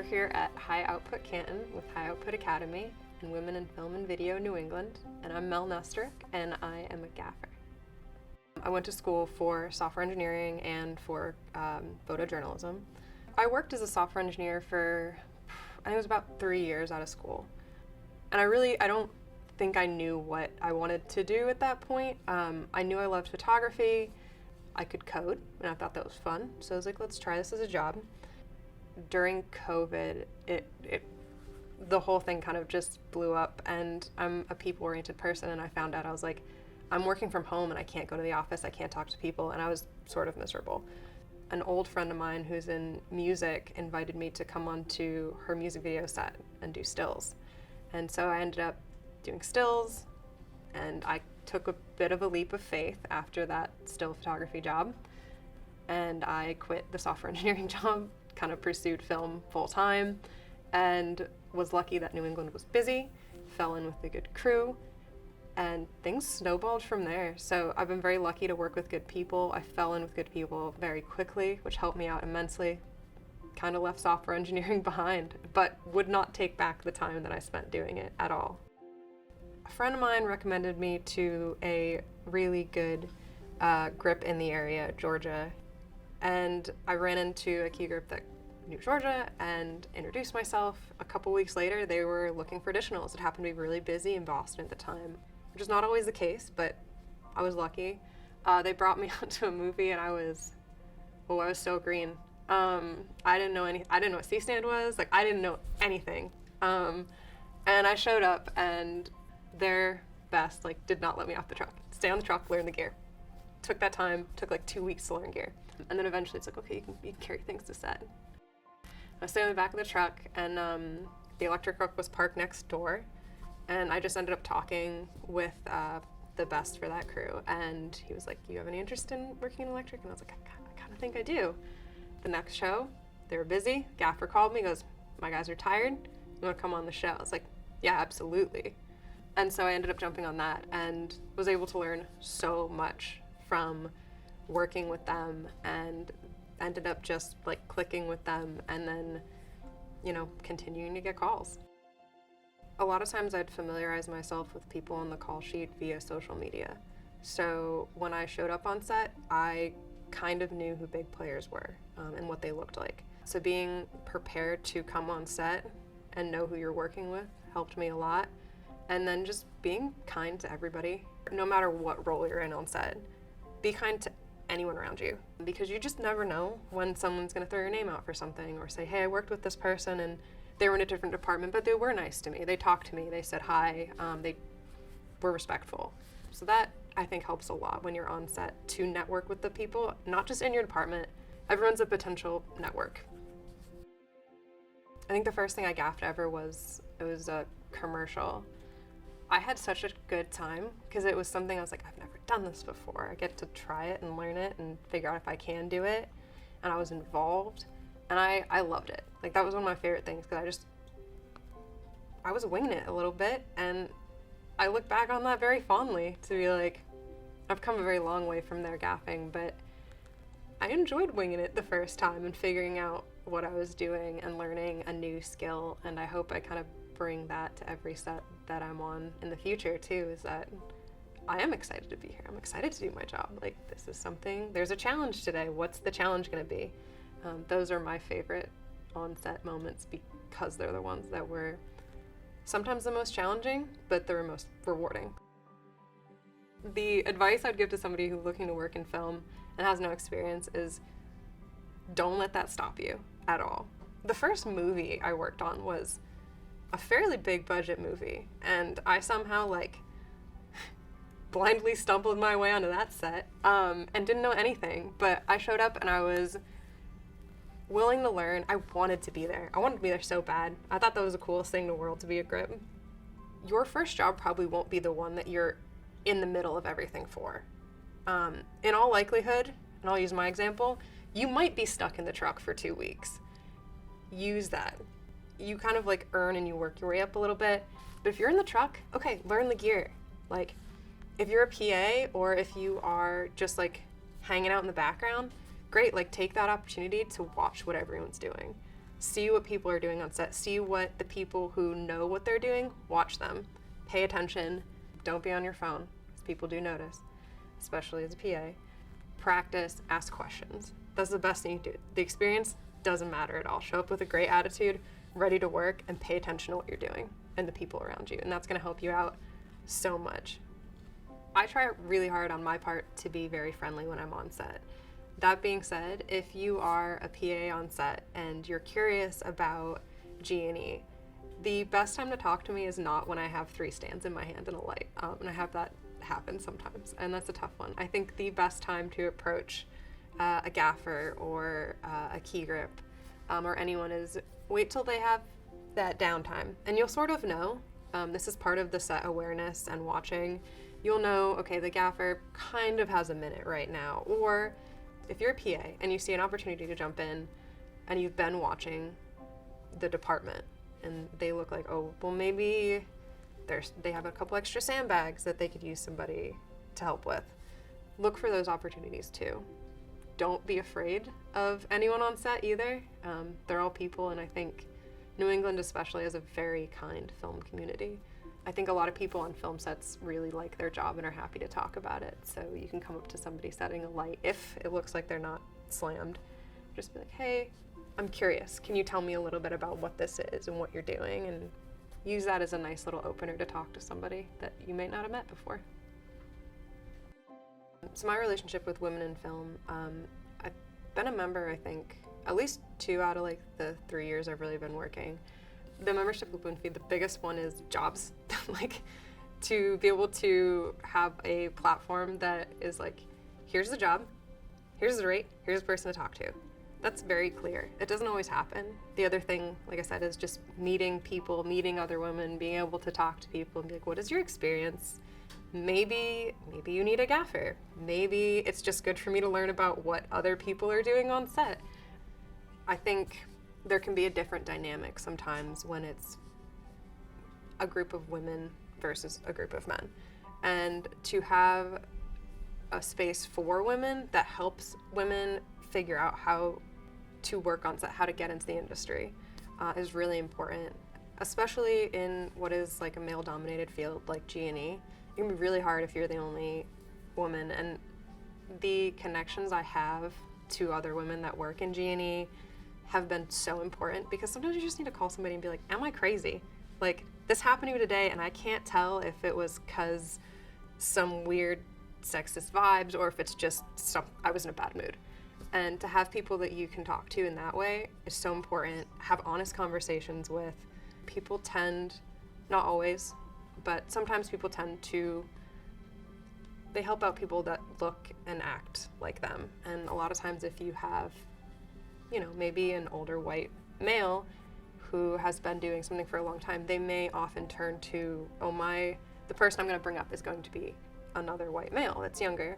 here at High Output Canton with High Output Academy and Women in Film and Video New England, and I'm Mel Nesteruk, and I am a gaffer. I went to school for software engineering and for photojournalism. I worked as a software engineer for, I think it was about 3 years out of school. And I don't think I knew what I wanted to do at that point. I knew I loved photography, I could code, and I thought that was fun. So I was like, let's try this as a job. During COVID, the whole thing kind of just blew up, and I'm a people-oriented person, and I found out, I was like, I'm working from home and I can't go to the office, I can't talk to people, and I was sort of miserable. An old friend of mine who's in music invited me to come onto her music video set and do stills. And so I ended up doing stills, and I took a bit of a leap of faith after that still photography job, and I quit the software engineering job, kind of pursued film full-time, and was lucky that New England was busy, fell in with a good crew, and things snowballed from there. So I've been very lucky to work with good people. I fell in with good people very quickly, which helped me out immensely. Kind of left software engineering behind, but would not take back the time that I spent doing it at all. A friend of mine recommended me to a really good grip in the area, Georgia, and I ran into a key grip that knew Georgia and introduced myself. A couple weeks later, they were looking for additionals. It happened to be really busy in Boston at the time, which is not always the case, but I was lucky. They brought me onto a movie, and I was so green. I didn't know what C-stand was. Like, I didn't know anything. And I showed up, and their best, did not let me off the truck. Stay on the truck, learn the gear. Took that time, took like 2 weeks to learn gear. And then eventually it's like, okay, you can carry things to set. I stayed in the back of the truck, and the electric truck was parked next door, and I just ended up talking with the best for that crew, and he was like, you have any interest in working in electric? And I was like, I kind of think I do. The next show, they were busy. Gaffer called me, goes, my guys are tired, you want to come on the show? I was like, yeah, absolutely. And so I ended up jumping on that and was able to learn so much from working with them, and ended up just clicking with them, and then, continuing to get calls. A lot of times I'd familiarize myself with people on the call sheet via social media. So when I showed up on set, I kind of knew who big players were and what they looked like. So being prepared to come on set and know who you're working with helped me a lot. And then just being kind to everybody, no matter what role you're in on set. Be kind to anyone around you, because you just never know when someone's gonna throw your name out for something, or say, hey, I worked with this person and they were in a different department, but they were nice to me. They talked to me, they said hi, they were respectful. So that, I think, helps a lot when you're on set, to network with the people, not just in your department. Everyone's a potential network. I think the first thing I gaffed ever was a commercial. I had such a good time, because it was something I was like, I've never done this before. I get to try it and learn it and figure out if I can do it. And I was involved, and I loved it. That was one of my favorite things, because I was winging it a little bit, and I look back on that very fondly, to be like, I've come a very long way from there gaffing, but I enjoyed winging it the first time and figuring out what I was doing and learning a new skill, and I hope I kind of bring that to every set that I'm on in the future too, is that I am excited to be here. I'm excited to do my job. This is something, there's a challenge today. What's the challenge gonna be? Those are my favorite on-set moments, because they're the ones that were sometimes the most challenging, but they're most rewarding. The advice I'd give to somebody who's looking to work in film and has no experience is, don't let that stop you at all. The first movie I worked on was a fairly big budget movie, and I somehow blindly stumbled my way onto that set and didn't know anything, but I showed up and I was willing to learn. I wanted to be there. I wanted to be there so bad. I thought that was the coolest thing in the world, to be a grip. Your first job probably won't be the one that you're in the middle of everything for. In all likelihood, and I'll use my example, you might be stuck in the truck for 2 weeks. Use that. You kind of earn and you work your way up a little bit. But if you're in the truck, okay, learn the gear. If you're a PA, or if you are just hanging out in the background, great, take that opportunity to watch what everyone's doing. See what people are doing on set. See what the people who know what they're doing, watch them. Pay attention. Don't be on your phone, because people do notice, especially as a PA. Practice, ask questions. That's the best thing you do. The experience doesn't matter at all. Show up with a great attitude, ready to work, and pay attention to what you're doing and the people around you. And that's gonna help you out so much. I try really hard on my part to be very friendly when I'm on set. That being said, if you are a PA on set and you're curious about G&E, the best time to talk to me is not when I have 3 stands in my hand and a light. And I have that happen sometimes, and that's a tough one. I think the best time to approach a gaffer or a key grip or anyone is wait till they have that downtime, and you'll sort of know. This is part of the set awareness and watching. You'll know, okay, the gaffer kind of has a minute right now. Or if you're a PA and you see an opportunity to jump in and you've been watching the department and they look like, oh, well, maybe they have a couple extra sandbags that they could use somebody to help with. Look for those opportunities too. Don't be afraid of anyone on set either. They're all people, and I think New England especially has a very kind film community. I think a lot of people on film sets really like their job and are happy to talk about it. So you can come up to somebody setting a light if it looks like they're not slammed. Just be like, hey, I'm curious. Can you tell me a little bit about what this is and what you're doing? And use that as a nice little opener to talk to somebody that you may not have met before. So my relationship with women in film, I've been a member, I think, at least 2 out of like the 3 years I've really been working. The membership with WIFVNE, the biggest one is jobs. Like, to be able to have a platform that is like, here's the job, here's the rate, here's the person to talk to. That's very clear. It doesn't always happen. The other thing, like I said, is just meeting people, meeting other women, being able to talk to people and be like, what is your experience? Maybe you need a gaffer. Maybe it's just good for me to learn about what other people are doing on set. I think there can be a different dynamic sometimes when it's a group of women versus a group of men. And to have a space for women that helps women figure out how to work on set, how to get into the industry, is really important, especially in what is like a male-dominated field like G&E. It can be really hard if you're the only woman, and the connections I have to other women that work in G&E have been so important, because sometimes you just need to call somebody and be like, am I crazy? Like, this happened to me today and I can't tell if it was because some weird sexist vibes or if it's just I was in a bad mood. And to have people that you can talk to in that way is so important. Have honest conversations with people. Not always, but sometimes people tend to, they help out people that look and act like them. And a lot of times if you have, maybe an older white male who has been doing something for a long time, they may often turn to, the person I'm going to bring up is going to be another white male that's younger.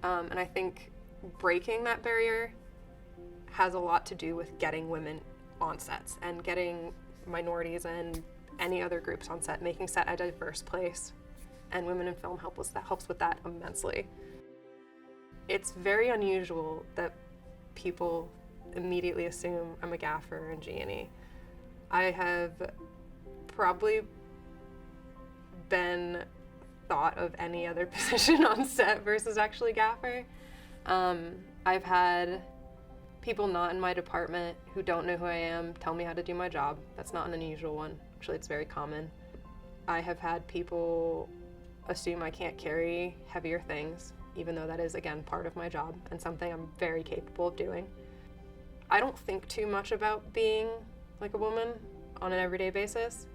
And I think breaking that barrier has a lot to do with getting women on sets and getting minorities and any other groups on set, making set a diverse place. And women in film helps with that immensely. It's very unusual that people immediately assume I'm a gaffer in G&E. I have probably been thought of any other position on set versus actually gaffer. I've had people not in my department who don't know who I am tell me how to do my job. That's not an unusual one. Actually, it's very common. I have had people assume I can't carry heavier things, even though that is, again, part of my job and something I'm very capable of doing. I don't think too much about being like a woman on an everyday basis.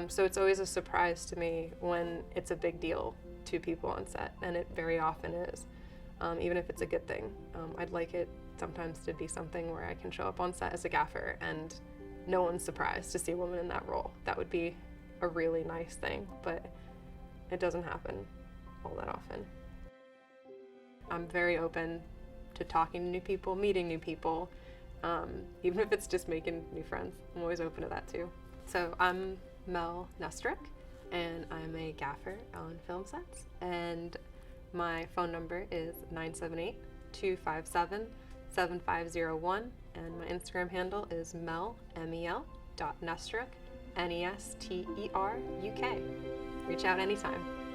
So it's always a surprise to me when it's a big deal to people on set, and it very often is, even if it's a good thing. I'd like it sometimes to be something where I can show up on set as a gaffer and no one's surprised to see a woman in that role. That would be a really nice thing, but it doesn't happen all that often. I'm very open to talking to new people, meeting new people, even if it's just making new friends. I'm always open to that too. So I'm Mel Nesteruk, and I'm a gaffer on film sets, and my phone number is 978-257-9999. 7501, and my Instagram handle is Mel, M-E-L, .Nesteruk, Nesteruk. Reach out anytime.